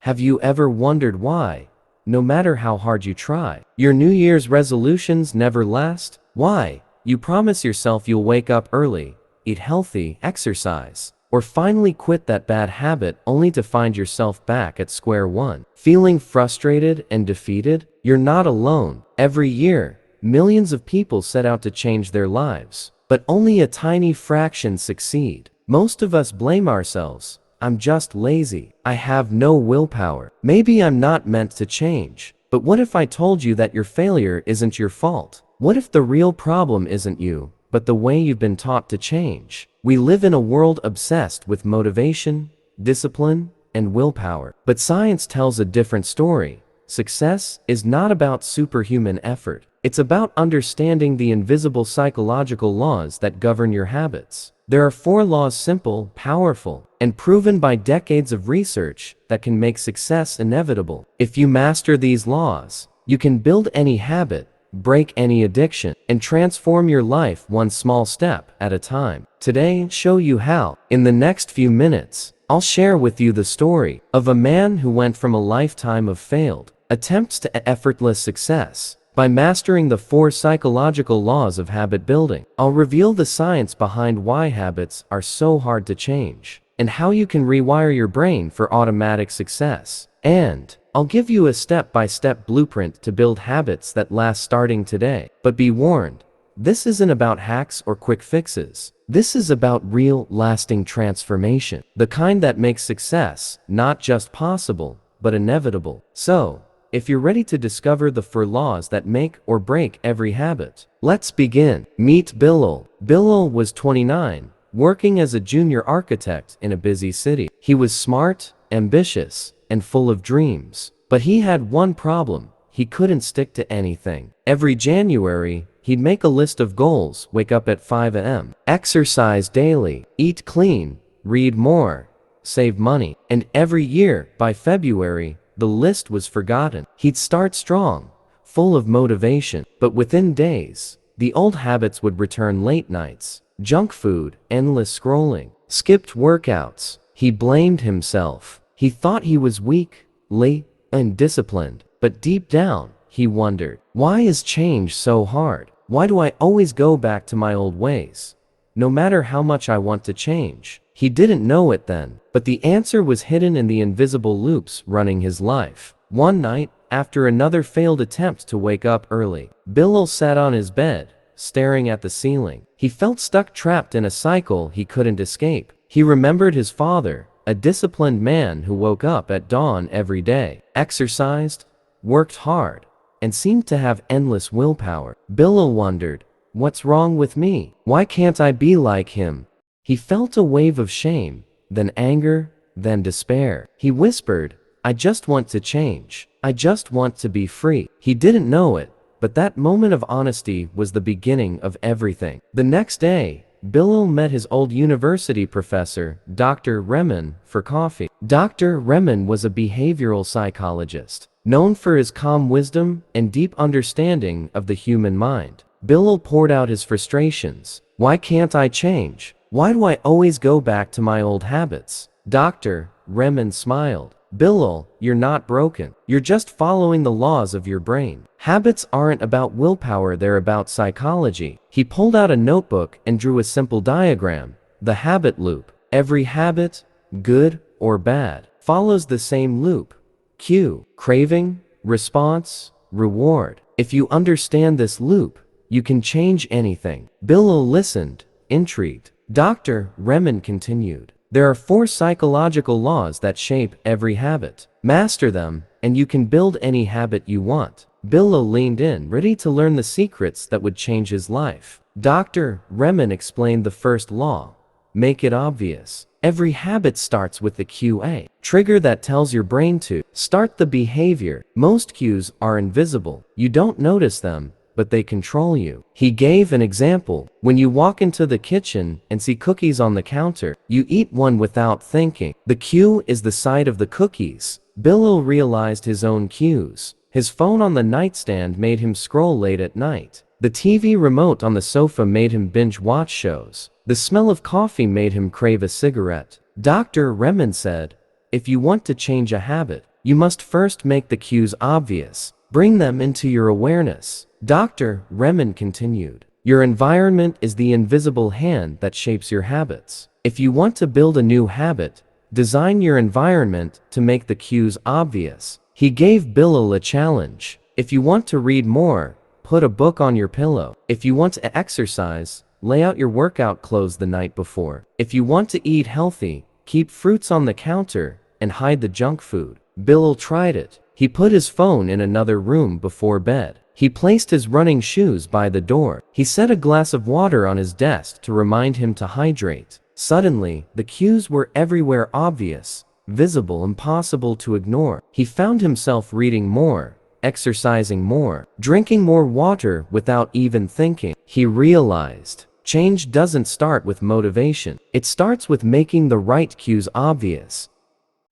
Have you ever wondered why, no matter how hard you try, your New Year's resolutions never last? Why? You promise yourself you'll wake up early, eat healthy, exercise, or finally quit that bad habit only to find yourself back at square one. Feeling frustrated and defeated? You're not alone. Every year, millions of people set out to change their lives, but only a tiny fraction succeed. Most of us blame ourselves. I'm just lazy. I have no willpower. Maybe I'm not meant to change. But what if I told you that your failure isn't your fault? What if the real problem isn't you, but the way you've been taught to change? We live in a world obsessed with motivation, discipline, and willpower. But science tells a different story. Success is not about superhuman effort. It's about understanding the invisible psychological laws that govern your habits. There are 4 laws, simple, powerful, and proven by decades of research, that can make success inevitable. If you master these laws, you can build any habit, break any addiction, and transform your life one small step at a time. Today, show you how. In the next few minutes, I'll share with you the story of a man who went from a lifetime of failed attempts to effortless success by mastering the 4 psychological laws of habit building. I'll reveal the science behind why habits are so hard to change, and how you can rewire your brain for automatic success. And I'll give you a step-by-step blueprint to build habits that last starting today. But be warned, this isn't about hacks or quick fixes. This is about real, lasting transformation. The kind that makes success not just possible, but inevitable. So, if you're ready to discover the 4 laws that make or break every habit, let's begin. Meet Bilal. Bilal was 29, working as a junior architect in a busy city. He was smart, ambitious, and full of dreams. But he had one problem: he couldn't stick to anything. Every January, he'd make a list of goals: wake up at 5 a.m., exercise daily, eat clean, read more, save money. And every year, by February, the list was forgotten. He'd start strong, full of motivation, but within days, the old habits would return: late nights, junk food, endless scrolling, skipped workouts. He blamed himself. He thought he was weak, late, and undisciplined. But deep down, he wondered, why is change so hard? Why do I always go back to my old ways, no matter how much I want to change? He didn't know it then, but the answer was hidden in the invisible loops running his life. One night, after another failed attempt to wake up early, Bilal sat on his bed, staring at the ceiling. He felt stuck, trapped in a cycle he couldn't escape. He remembered his father, a disciplined man who woke up at dawn every day, exercised, worked hard, and seemed to have endless willpower. Bilal wondered, what's wrong with me? Why can't I be like him? He felt a wave of shame, then anger, then despair. He whispered, I just want to change. I just want to be free. He didn't know it, but that moment of honesty was the beginning of everything. The next day, Bilal met his old university professor, Dr. Rehman, for coffee. Dr. Rehman was a behavioral psychologist, known for his calm wisdom and deep understanding of the human mind. Bilal poured out his frustrations. Why can't I change? Why do I always go back to my old habits? Dr. Rehman smiled. Bilal, you're not broken. You're just following the laws of your brain. Habits aren't about willpower, they're about psychology. He pulled out a notebook and drew a simple diagram: the habit loop. Every habit, good or bad, follows the same loop: cue, craving, response, reward. If you understand this loop, you can change anything. Bilal listened, intrigued. Dr. Rehman continued, there are 4 psychological laws that shape every habit. Master them, and you can build any habit you want. Bilal leaned in, ready to learn the secrets that would change his life. Dr. Rehman explained the first law: make it obvious. Every habit starts with the QA trigger that tells your brain to start the behavior. Most cues are invisible. You don't notice them, but they control you. He gave an example. When you walk into the kitchen and see cookies on the counter, you eat one without thinking. The cue is the sight of the cookies. Bilal realized his own cues. His phone on the nightstand made him scroll late at night. The TV remote on the sofa made him binge watch shows. The smell of coffee made him crave a cigarette. Dr. Rehman said, if you want to change a habit, You must first make the cues obvious. Bring them into your awareness. Dr. Remen continued. Your environment is the invisible hand that shapes your habits. If you want to build a new habit, design your environment to make the cues obvious. He gave Bilal a challenge. If you want to read more, put a book on your pillow. If you want to exercise, lay out your workout clothes the night before. If you want to eat healthy, keep fruits on the counter and hide the junk food. Bilal tried it. He put his phone in another room before bed. He placed his running shoes by the door. He set a glass of water on his desk to remind him to hydrate. Suddenly, the cues were everywhere, obvious, visible, impossible to ignore. He found himself reading more, exercising more, drinking more water without even thinking. He realized change doesn't start with motivation. It starts with making the right cues obvious.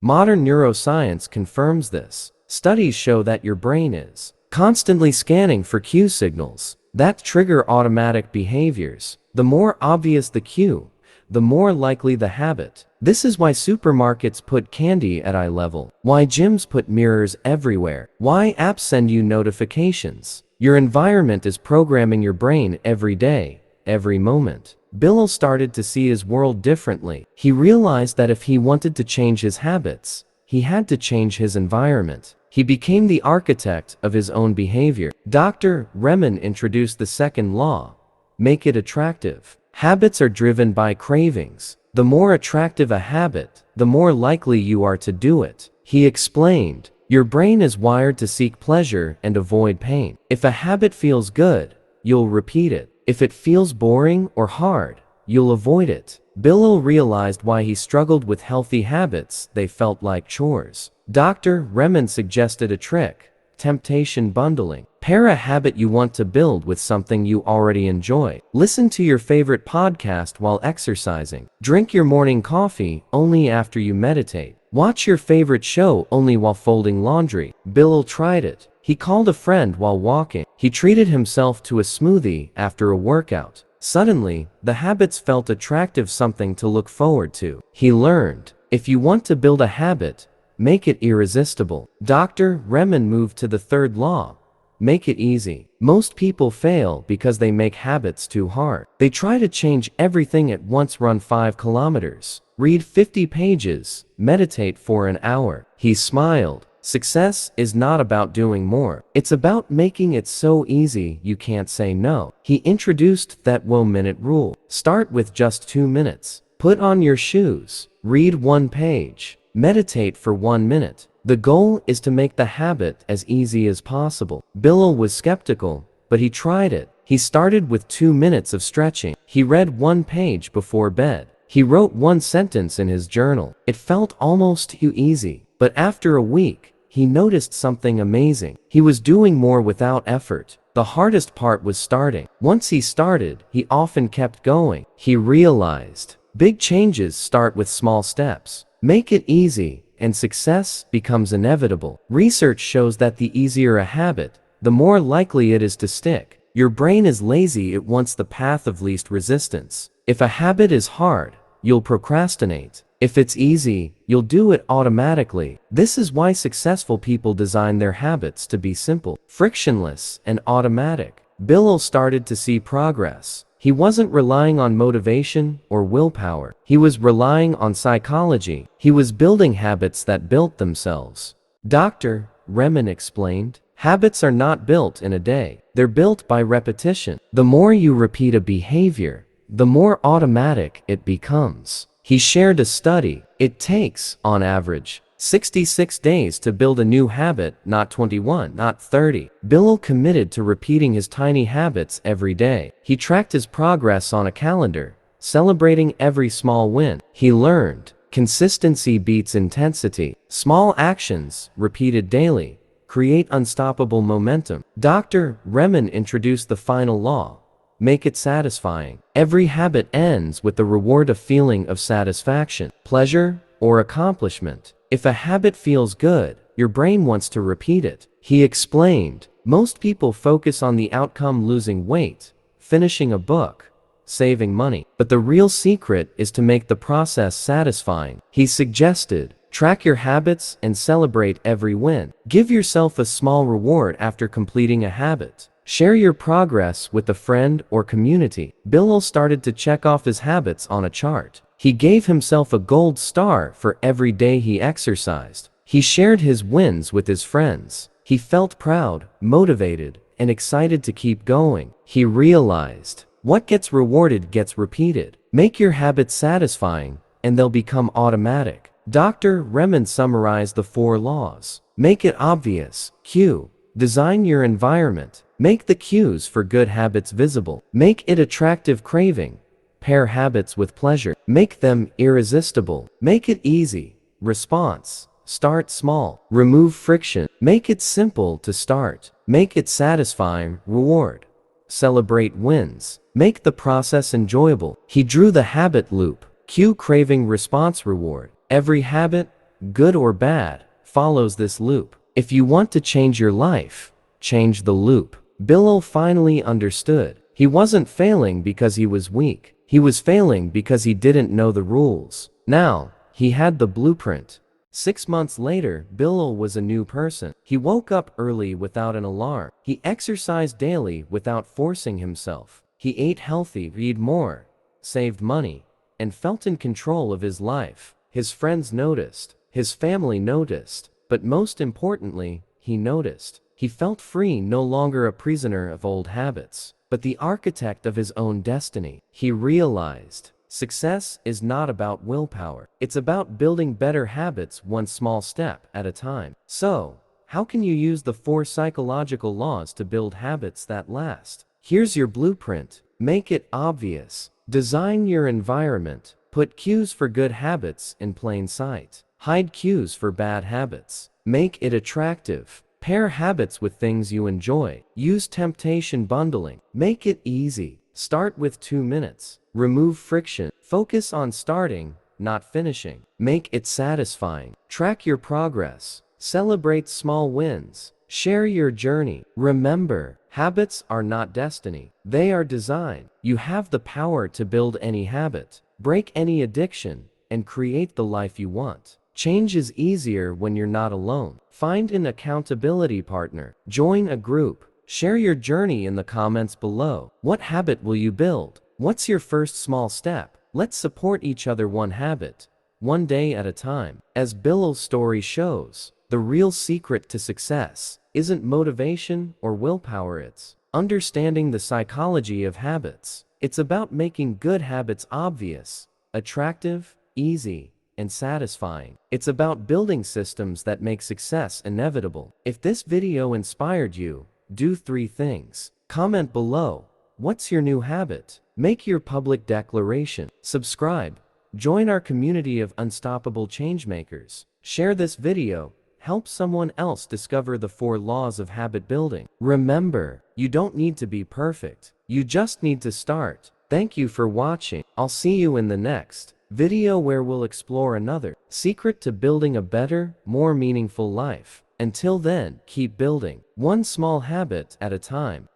Modern neuroscience confirms this. Studies show that your brain is constantly scanning for cue signals that trigger automatic behaviors. The more obvious the cue, the more likely the habit. This is why supermarkets put candy at eye level, why gyms put mirrors everywhere, why apps send you notifications. Your environment is programming your brain every day, every moment. Bilal started to see his world differently. He realized that if he wanted to change his habits, he had to change his environment. He became the architect of his own behavior. Dr. Remen introduced the second law: make it attractive. Habits are driven by cravings. The more attractive a habit, the more likely you are to do it. He explained, your brain is wired to seek pleasure and avoid pain. If a habit feels good, you'll repeat it. If it feels boring or hard, you'll avoid it. Bilal realized why he struggled with healthy habits. They felt like chores. Dr. Remen suggested a trick: temptation bundling. Pair a habit you want to build with something you already enjoy. Listen to your favorite podcast while exercising. Drink your morning coffee only after you meditate. Watch your favorite show only while folding laundry. Bilal tried it. He called a friend while walking. He treated himself to a smoothie after a workout. Suddenly, the habits felt attractive, something to look forward to. He learned, if you want to build a habit, make it irresistible. Dr. Remen moved to the third law: make it easy. Most people fail because they make habits too hard. They try to change everything at once: run 5 kilometers, read 50 pages, meditate for an hour. He smiled. Success is not about doing more. It's about making it so easy you can't say no. He introduced that 1-minute rule. Start with just 2 minutes. Put on your shoes. Read 1 page. Meditate for 1 minute. The goal is to make the habit as easy as possible. Bilal was skeptical, but he tried it. He started with 2 minutes of stretching. He read 1 page before bed. He wrote 1 sentence in his journal. It felt almost too easy. But after a week, he noticed something amazing. He was doing more without effort. The hardest part was starting. Once he started, he often kept going. He realized big changes start with small steps. Make it easy, and success becomes inevitable. Research shows that the easier a habit, the more likely it is to stick. Your brain is lazy, it wants the path of least resistance. If a habit is hard, you'll procrastinate. If it's easy, you'll do it automatically. This is why successful people design their habits to be simple, frictionless, and automatic. Bilal started to see progress. He wasn't relying on motivation or willpower. He was relying on psychology. He was building habits that built themselves. Dr. Remen explained, habits are not built in a day. They're built by repetition. The more you repeat a behavior, the more automatic it becomes. He shared a study. It takes, on average, 66 days to build a new habit, not 21, not 30. Bilal committed to repeating his tiny habits every day. He tracked his progress on a calendar, celebrating every small win. He learned, consistency beats intensity. Small actions, repeated daily, create unstoppable momentum. Dr. Remen introduced the final law: make it satisfying. Every habit ends with the reward of feeling of satisfaction, pleasure, or accomplishment. If a habit feels good, your brain wants to repeat it. He explained, most people focus on the outcome: losing weight, finishing a book, saving money. But the real secret is to make the process satisfying. He suggested, Track your habits and celebrate every win. Give yourself a small reward after completing a habit. Share your progress with a friend or community. Bilal started to check off his habits on a chart. He gave himself a gold star for every day he exercised. He shared his wins with his friends. He felt proud, motivated, and excited to keep going. He realized, what gets rewarded gets repeated. Make your habits satisfying, and they'll become automatic. Dr. Rehman summarized the 4 laws. Make it obvious. Q. Design your environment. Make the cues for good habits visible. Make it attractive. Craving. Pair habits with pleasure. Make them irresistible. Make it easy. Response. Start small. Remove friction. Make it simple to start. Make it satisfying. Reward. Celebrate wins. Make the process enjoyable. He drew the habit loop. Cue, craving, response, reward. Every habit, good or bad, follows this loop. If you want to change your life, change the loop. Bilal finally understood. He wasn't failing because he was weak. He was failing because he didn't know the rules. Now, he had the blueprint. 6 months later, Bilal was a new person. He woke up early without an alarm. He exercised daily without forcing himself. He ate healthy, read more, saved money, and felt in control of his life. His friends noticed. His family noticed. But most importantly, he noticed. He felt free, no longer a prisoner of old habits, but the architect of his own destiny. He realized success is not about willpower. It's about building better habits one small step at a time. So, how can you use the 4 psychological laws to build habits that last? Here's your blueprint. Make it obvious. Design your environment. Put cues for good habits in plain sight. Hide cues for bad habits. Make it attractive. Pair habits with things you enjoy. Use temptation bundling. Make it easy. Start with 2 minutes. Remove friction. Focus on starting, not finishing. Make it satisfying. Track your progress. Celebrate small wins. Share your journey. Remember, habits are not destiny. They are design. You have the power to build any habit, break any addiction, and create the life you want. Change is easier when you're not alone. Find an accountability partner. Join a group. Share your journey in the comments below. What habit will you build? What's your first small step? Let's support each other one habit, one day at a time. As Bilal's story shows, the real secret to success isn't motivation or willpower, it's understanding the psychology of habits. It's about making good habits obvious, attractive, easy, and satisfying. It's about building systems that make success inevitable. If this video inspired you, do 3 things. Comment below. What's your new habit? Make your public declaration. Subscribe. Join our community of unstoppable changemakers. Share this video. Help someone else discover the 4 laws of habit building. Remember, you don't need to be perfect. You just need to start. Thank you for watching. I'll see you in the next video where we'll explore another secret to building a better, more meaningful life. Until then, keep building one small habit at a time.